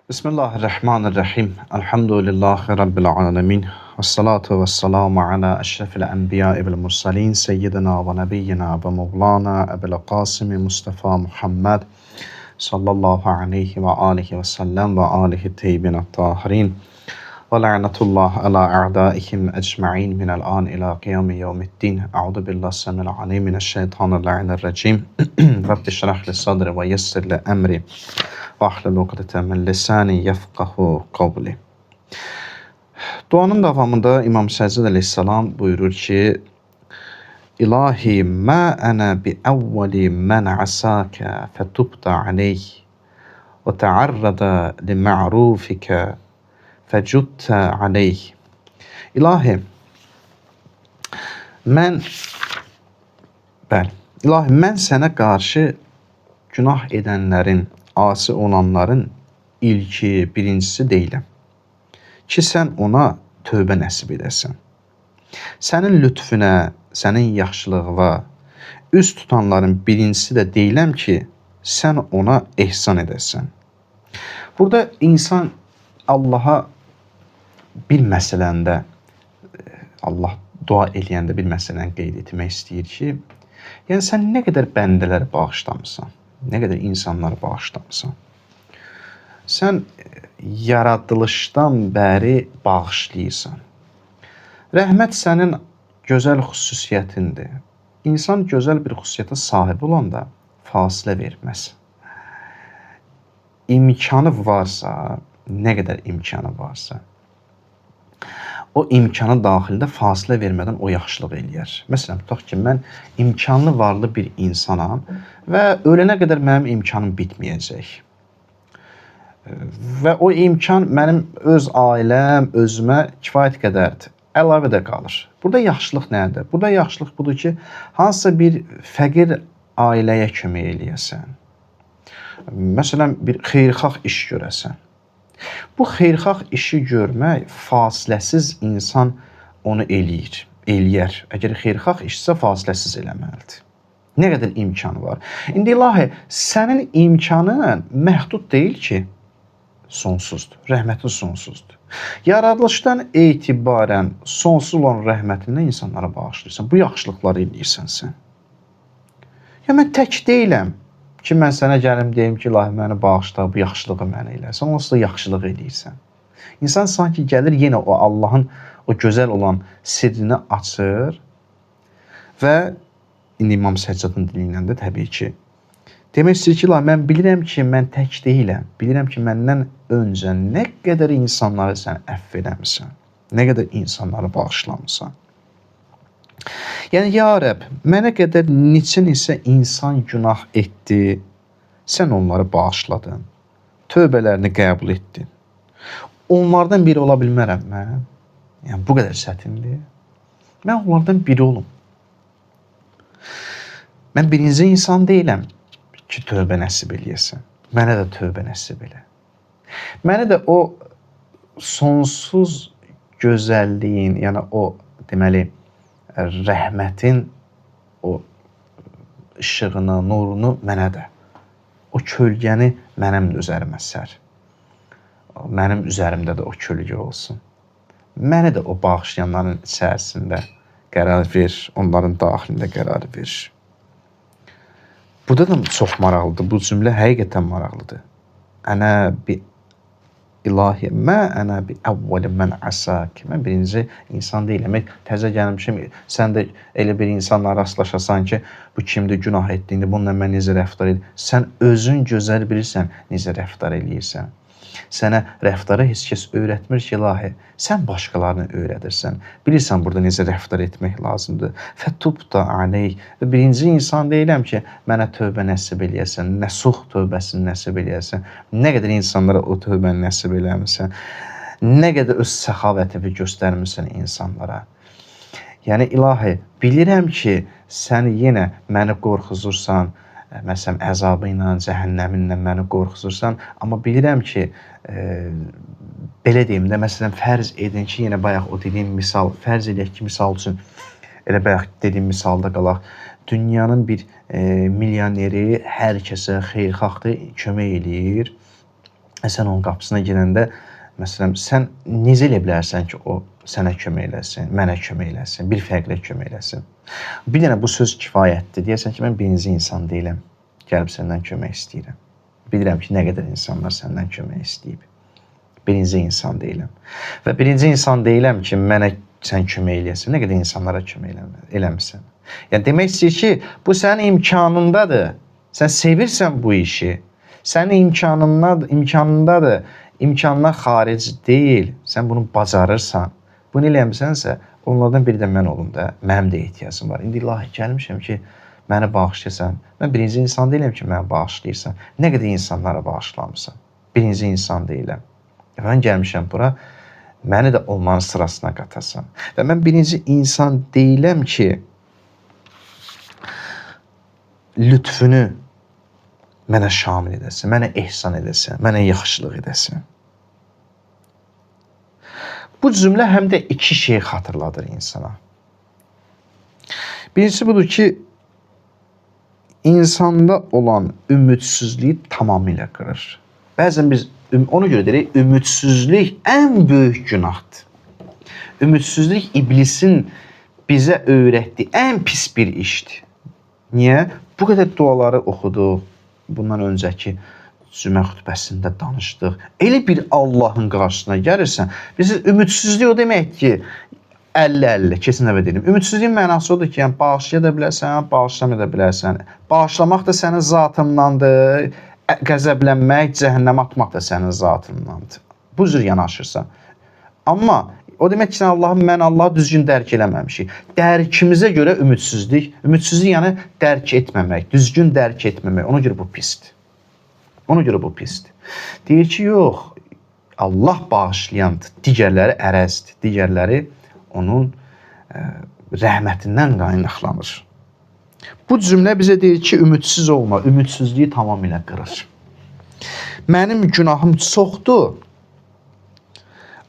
Bismillahirrahmanirrahim. Elhamdülillahi Rabbil alemin. Vessalatu vesselamu ala eşrefil enbiya'i vel mursalin. Seyyidina ve nebiyyina ve mevlana Ebul Kasimi Mustafa Muhammed sallallahu aleyhi ve alihi ve sellem ve alihi teyyibin tahirin. Ve la'netullah ala a'daihim ecma'in minel an ila kıyami yevmiddin. A'udhu billahi samil alim mineşşeytanirracim. Rabbi şrah li sadri ve yessir li emri. Vahlul uqdeten min lisani yefqahu qavli. Duanın davamında İmam Səccad əleyhissalam buyurur ki: İlahi ma ana bi evveli men asaka fetubta aleyh ve ta'arrada li ma'rufika fecutta aleyh. İlahi mən sənə qarşı günah edənlərin, asi olanların birincisi deyiləm ki, sən ona tövbə nəsib edəsən. Sənin lütfünə, sənin yaxşılığına üz tutanların birincisi də deyiləm ki, sən ona ehsan edəsən. Burada insan Allaha bir məsələndə, Allah dua eləyəndə bir məsələni qeyd etmək istəyir ki, yəni sən nə qədər bəndələri bağışlamısan, nə qədər insanları bağışlamısan. Sən yaradılışdan bəri bağışlayırsan. Rəhmət sənin gözəl xüsusiyyətindir. İnsan gözəl bir xüsusiyyətə sahib olanda fasilə verməz. İmkanı varsa, nə qədər imkanı varsa, o imkanı daxildə fasilə vermədən o yaxşılıq eləyər. Məsələn, tutaq ki, mən imkanlı varlı bir insanam və ölənə qədər mənim imkanım bitməyəcək. Və o imkan mənim öz ailəm, özümə kifayət qədərdir. Əlavə də qalır. Burada yaxşılıq nədir? Burada yaxşılıq budur ki, hansısa bir fəqir ailəyə kömək eləyəsən. Məsələn, bir xeyirxah iş görəsən. Bu xeyirxah işi görmək fasiləsiz insan onu eləyər. Əgər xeyirxah işsə fasiləsiz eləməlidir. Nə qədər imkanı var. İndi ilahi, sənin imkanın məhdud deyil ki, sonsuzdur. Rəhmətin sonsuzdur. Yaradılışdan etibarən sonsuz olan rəhmətinlə insanlara bağışlayırsan. Bu yaxşılıqları eləyirsən sən. Ya mən tək deyiləm ki, mən sənə gəlim deyim ki, ilahi məni bağışla, bu yaxşılığı mənə eləsən. Onsuz da yaxşılıq eləyirsən. İnsan sanki gəlir yenə o Allahın o gözəl olan sirrini açır və indi İmam Səccadın dili ilə də təbii ki, demək istəyir ki, ilahi mən bilirəm ki, mən tək deyiləm. Bilirəm ki, məndən öncə nə qədər insanları sən əfv eləmişsən, nə qədər insanları bağışlamısan. Yəni, ya Rəbb, mənə qədər neçə insan günah etdi, sən onları bağışladın, tövbələrini qəbul etdin. Onlardan biri ola bilmərəm mən. Yəni, bu qədər çətindir. Mən onlardan biri olum. Mən birinci insan deyiləm ki, tövbə nəsib eləyəsən. Mənə də tövbə nəsib elə. Mənə də o sonsuz gözəlliyin, yəni o deməli, rəhmətin o işığını, nurunu mənə də, o kölgəni mənim üzərimə sər. Mənim üzərimdə də o kölgə olsun. Mənə də o bağışlayanların içərisində qərar ver, onların daxilində qərar ver. Burada da çox maraqlıdır, bu cümlə həqiqətən maraqlıdır. Ənə bi İlahi, ənə bi əvvəli mən əsak. Mən birinci insan deyiləm. Təzə gəlmişim, sən də elə bir insanla rastlaşasan ki, bu kimdir, günah etdiyində, bununla mən necə rəftar edir. Sən özün gözəl bilirsən, necə rəftar eləyirsən. Sənə rəftarı heç kəs öyrətmir ki, ilahi, sən başqalarını öyrədirsən. Bilirsən burada necə rəftar etmək lazımdır. Fətubda aleyh. Və birinci insan deyiləm ki, mənə tövbə nəsib eləyəsən, nəsuh tövbəsini nəsib eləyəsən. Nə qədər insanlara o tövbəni nəsib eləmirsən, nə qədər öz səxavətini göstərmirsən insanlara. Yəni, ilahi, bilirəm ki, sən yenə məni qorxuzursan, məsələn, əzabı ilə, cəhənnəminlə məni qorxuzursan, amma bilirəm ki, belə deyim də, məsələn, fərz edin ki, yenə bayaq o dediyim misal, fərz edək ki, misal üçün, elə bayaq dediyim misalda qalaq, dünyanın bir milyoneri hər kəsə xeyirxahdır, kömək eləyir, Sən onun qapısına girəndə, məsələn, sən necə elə bilərsən ki, o sənə kömək eləsin, mənə kömək eləsin, bir fərqlə kömək eləsin. Bir dənə bu söz kifayətdir. Deyərsən ki, mən birinci insan deyiləm, gəlib səndən kömək istəyirəm. Bilirəm ki, nə qədər insanlar səndən kömək istəyib. Birinci insan deyiləm. Və birinci insan deyiləm ki, mənə sən kömək eləyəsən, nə qədər insanlara kömək eləmirsən. Yəni, demək istəyir ki, bu sənin imkanındadır. Sən sevirsən bu işi. Sənin imkanındadır. İmkandan xaric deyil. Sən bunu bacarırsan. Bunu eləmisənsə, onlardan biri də mən olum da. Mənim də ehtiyacım var. İndi ilahi gəlmişəm ki, məni bağışlayırsan. Mən birinci insan deyiləm ki, məni bağışlayırsan. Nə qədər insanlara bağışlamısan. Birinci insan deyiləm. Mən gəlmişəm bura, məni də onların sırasına qatasan. Və mən birinci insan deyiləm ki, lütfünü mənə şamil edəsən, mənə ehsan edəsən, mənə yaxşılıq edəsən. Bu cümlə həm də iki şey xatırladır insana. Birincisi budur ki, insanda olan ümidsizliyi tamamilə qırır. Bəzən biz ona görə deyirik, ümidsizlik ən böyük günahdır. Ümidsizlik iblisin bizə öyrətdiyi ən pis bir işdir. Niyə? Bu qədər duaları oxuduq, bundan öncəki cümə xütbəsində danışdıq. Elə bir Allahın qarşısına gəlirsən, bilirsiniz, ümidsizlik o demək ki, 50-50, kesin əvə deyim. Ümidsizliyin mənası odur ki, yəni, bağışlaya da bilərsən, bağışlamaya da bilərsən. Bağışlamaq da sənin zatındandır, qəzəblənmək, cəhənnəmə atmaq da sənin zatındandır. Bu cür yanaşırsan. Amma o demək ki, mən Allahı düzgün dərk eləməmişik. Dərkimizə görə ümidsizlik yəni dərk etməmək, düzgün dərk etməmək. Ona görə bu pisdir. Ona görə bu pisdir. Deyir ki, yox, Allah bağışlayandır, digərləri ərəzdir, digərləri onun rəhmətindən qaynaqlanır. Bu cümlə bizə deyir ki, ümidsiz olma, ümidsizliyi tamamilə qırır. Mənim günahım çoxdur,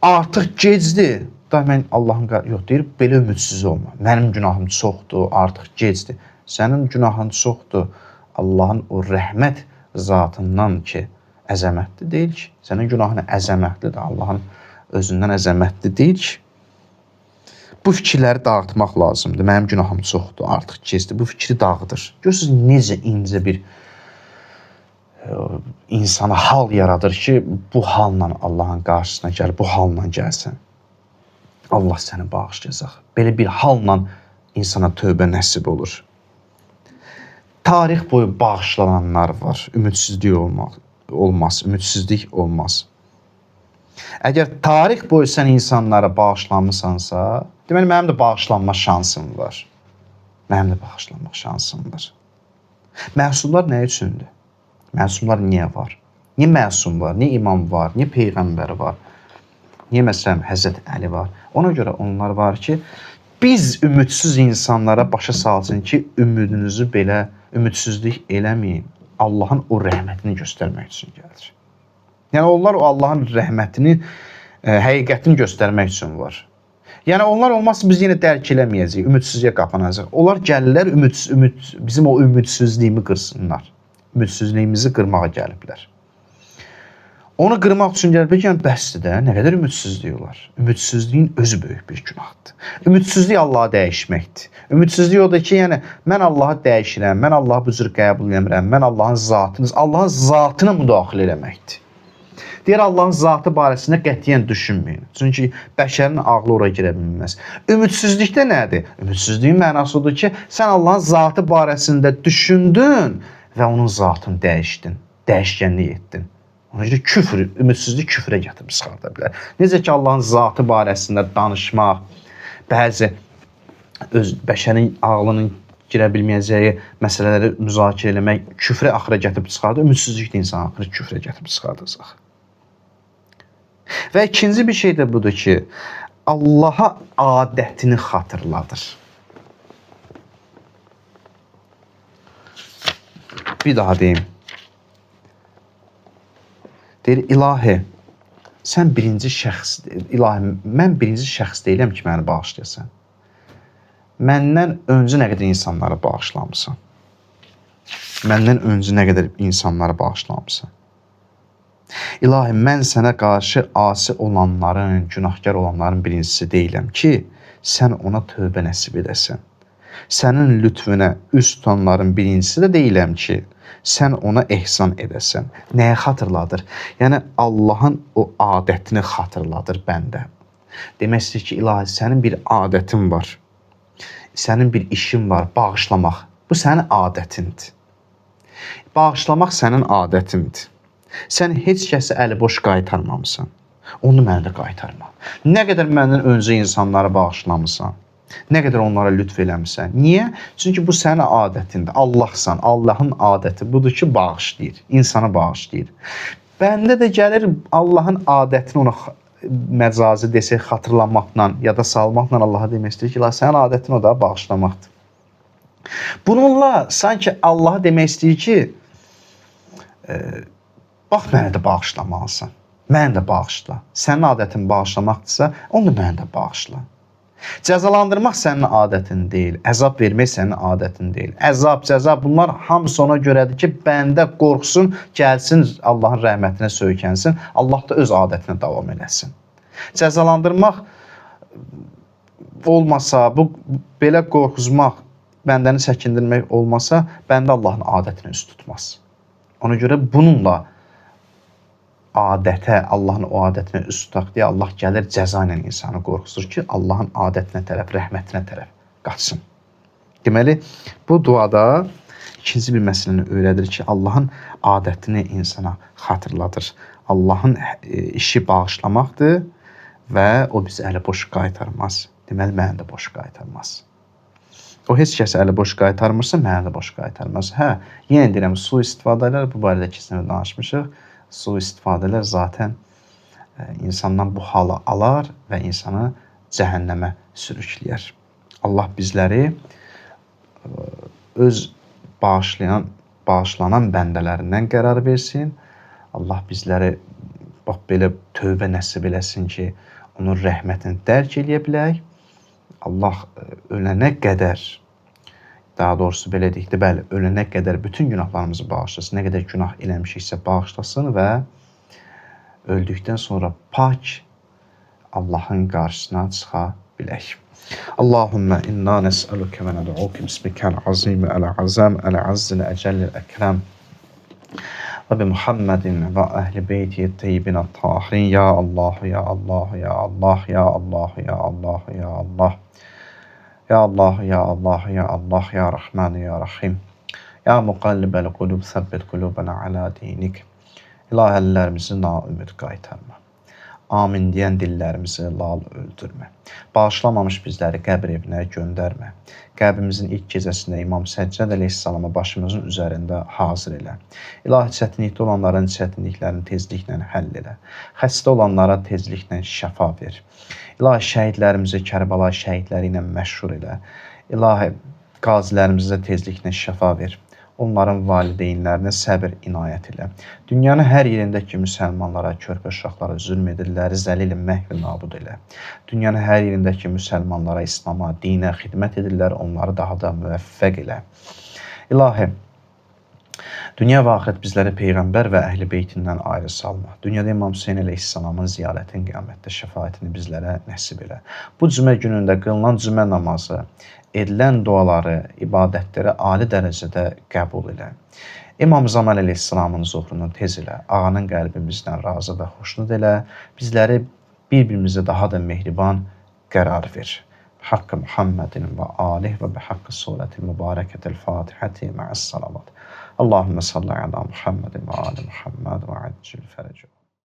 artıq gecdir. Da mən Allahın yox deyir, belə ümidsiz olma. Mənim günahım çoxdur, artıq gecdir. Sənin günahın çoxdur. Allahın o rəhmət zatından ki, əzəmətli deyil ki. Sənin günahın əzəmətlidir. Allahın özündən əzəmətli deyil ki. Bu fikirləri dağıtmaq lazımdır. Mənim günahım çoxdur, artıq gecdir. Bu fikri dağıdır. Görürsünüz, necə incə bir insana hal yaradır ki, bu halla Allahın qarşısına gəl, bu halla gəlsən. Allah səni bağışlayacaq. Belə bir halla insana tövbə nəsib olur. Tarix boyu bağışlananlar var. Ümidsizlik olmaz, ümidsizlik olmaz. Əgər tarix boyu sən insanlara bağışlanmısansa, deməli, mənim də bağışlanma şansım var. Mənim də bağışlanmaq şansım var. Məsumlar nə üçündür? Məsumlar niyə var? Niyə məsum var? Niyə imam var? Niyə peyğəmbər var? Niyə məsələn Həzrət Əli var? Ona görə onlar var ki, biz ümidsiz insanlara başa salsın ki, ümidinizi belə ümidsizlik eləməyin. Allahın o rəhmətini göstərmək üçün gəlir. Yəni onlar o Allahın rəhmətini, həqiqətini göstərmək üçün var. Yəni onlar olmazsa biz yenə dərk eləməyəcəyik, ümidsizliyə qapanacaq. Onlar gəlirlər bizim o ümidsizliyimi qırsınlar. Ümidsizliyimizi qırmağa gəliblər. Onu qırmaq üçün gəliblər ki, yəni bəsdir də, nə qədər ümidsizlik olar. Ümidsizliyin özü böyük bir günahdır. Ümidsizlik Allahı dəyişməkdir. Ümidsizlik odur ki, yəni mən Allahı dəyişirəm, mən Allahı bu cür qəbul edirəm, mən Allahın zatına müdaxilə eləməkdir. Deyir, Allahın zatı barəsində qətiyyən düşünməyin. Çünki bəşərin ağlı ora girə bilməz. Ümidsizlik də nədir? Ümidsizliyin mənası odur ki, sən Allahın zatı barəsində düşündün və onun zatını dəyişdin, dəyişkənlik etdin. Ona görə ümidsizlik küfrə gətirib çıxarda bilər. Necə ki, Allahın zatı barəsində danışmaq, bəzi bəşərin ağlının girə bilməyəcəyi məsələləri müzakirə eləmək küfrə axıra gətirib çıxardır, ümidsizlik də insan axırı küfrə gətirib çıxardacaq. Və ikinci bir şey də budur ki, Allaha adətini xatırladır. Bir daha deyim. Deyir, ilahi, sən birinci şəxs, ilahi, mən birinci şəxs deyiləm ki, məni bağışlayasan. Məndən öncə nə qədər insanları bağışlamısan? Məndən öncə nə qədər insanları bağışlamısan? İlahi, mən sənə qarşı asi olanların, günahkar olanların birincisi deyiləm ki, sən ona tövbə nəsib edəsən. Sənin lütfünə üz tutanların birincisi də deyiləm ki, sən ona ehsan edəsən. Nəyə xatırladır? Yəni Allahın o adətini xatırladır bəndə. Demək istəyir ki, ilahi, sənin bir adətin var. Sənin bir işin var, bağışlamaq. Bu sənin adətindir. Bağışlamaq sənin adətindir. Sən heç kəsi əli boş qaytarmamısan. Onu mənə də qaytarma. Nə qədər məndən öncə insanları bağışlamısan, nə qədər onlara lütf eləmisən. Niyə? Çünki bu sənin adətindir. Allahsan. Allahın adəti budur ki, bağışlayır. İnsanı bağışlayır. Bəndə də gəlir Allahın adətini ona məcazi desək, xatırlamaqla, yada salmaqla Allaha demək istəyir ki, sənin adətin o da bağışlamaqdır. Bununla sanki Allaha demək istəyir ki, bax, mənə də bağışlamalısan. Mənə də bağışla. Sənin adətin bağışlamaqdırsa, onu da mənə də bağışla. Cəzalandırmaq sənin adətin deyil. Əzab vermək sənin adətin deyil. Əzab, cəza, bunlar hamısı ona görədir ki, bəndə qorxsun, gəlsin, Allahın rəhmətinə söykənsin, Allah da öz adətinə davam eləsin. Cəzalandırmaq olmasa, bu belə qorxuzmaq, bəndəni çəkindirmək olmasa, bəndə Allahın adətinə üst tutmaz. Ona görə bununla adətə, Allahın o adətinə üst tutaq deyə Allah gəlir cəza ilə insanı qorxuzur ki, Allahın adətinə tərəf, rəhmətinə tərəf qaçsın. Deməli, bu duada ikinci bir məsələni öyrədir ki, Allahın adətini insana xatırladır. Allahın işi bağışlamaqdır və o bizi əli boş qaytarmaz. Deməli, məni də boş qaytarmaz. O heç kəs əli boş qaytarmırsa, məni də boş qaytarmaz. Hə, yenə deyirəm, sui-istifadələr, bu barədə kesinliklə danışmışıq. Sui-istifadələr zaten insandan bu halı alar və insanı cəhənnəmə sürükləyər. Allah bizləri öz bağışlanan bəndələrindən qərar versin. Allah bizləri bax belə tövbə nəsib eləsin ki, onun rəhmətini dərk eləyə bilək. Allah ölənə qədər, daha doğrusu belə deyək də, bəli, ölənə qədər bütün günahlarımızı bağışlasın. Nə qədər günah eləmişiksə bağışlasın və öldükdən sonra pak Allahın qarşısına çıxa bilək. Allahümmə inna nəs'əlükə və nəd'ukə bismikəl azim əl-əzəm əl-əzzil əcəllil əkrəm və bi Muhammedin və əhli beyti teyyibin at-tahirin. Ya Allah, ya Allah, ya Allah, ya Allah, ya Allah, ya Allah. Ya Allah, ya Allah, ya Allah, ya Rahman, ya Rahim. Ya muqallibəl qulub, səbbit qulubana alə dinik. İlahi, əllərimizi naümid qaytarma. Amin deyən dillərimizi lal öldürmə. Bağışlamamış bizləri qəbr evinə göndərmə. Qəbrimizin ilk gecəsində İmam Səccəd əleyhissalama başımızın üzərində hazır elə. İlahi, çətinlikdə olanların çətinliklərini tezliklə həll elə. Xəstə olanlara tezliklə şəfa ver. İlahi, şəhidlərimizi Kərbəla şəhidləri ilə məşhur elə. İlahi, qazilərimizə tezliklə şəfa ver. Onların valideynlərinə səbir inayət elə. Dünyanın hər yerindəki müsəlmanlara, körpə uşaqlara zülm edirlər, zəlil məhv nabud elə. Dünyanın hər yerindəki müsəlmanlara, İslama, dinə xidmət edirlər, onları daha da müvəffəq elə. İlahi, dünya və axirət bizləri Peyğəmbər və əhl-i beytindən ayrı salma. Dünyada İmam Hüseyin əleyhissalamın ziyarətin, qiyamətdə şəfaətini bizlərə nəsib elə. Bu cümə günündə qılınan cümə namazı, edilən duaları, ibadətləri ali dərəcədə qəbul elə. İmam Zaman əleyhissalamın zuhrunu tez elə. Ağanın qəlbimizdən razı və xoşnud elə. Bizləri bir-birimizə daha da mehriban qərar ver. Haqqı Muhammedin və alih və bihaqqı surəti mübarəkətil fatihəti mə'əs salavat. Allahümme salli ala Muhammedin və ali Muhammed və accil fərəcə.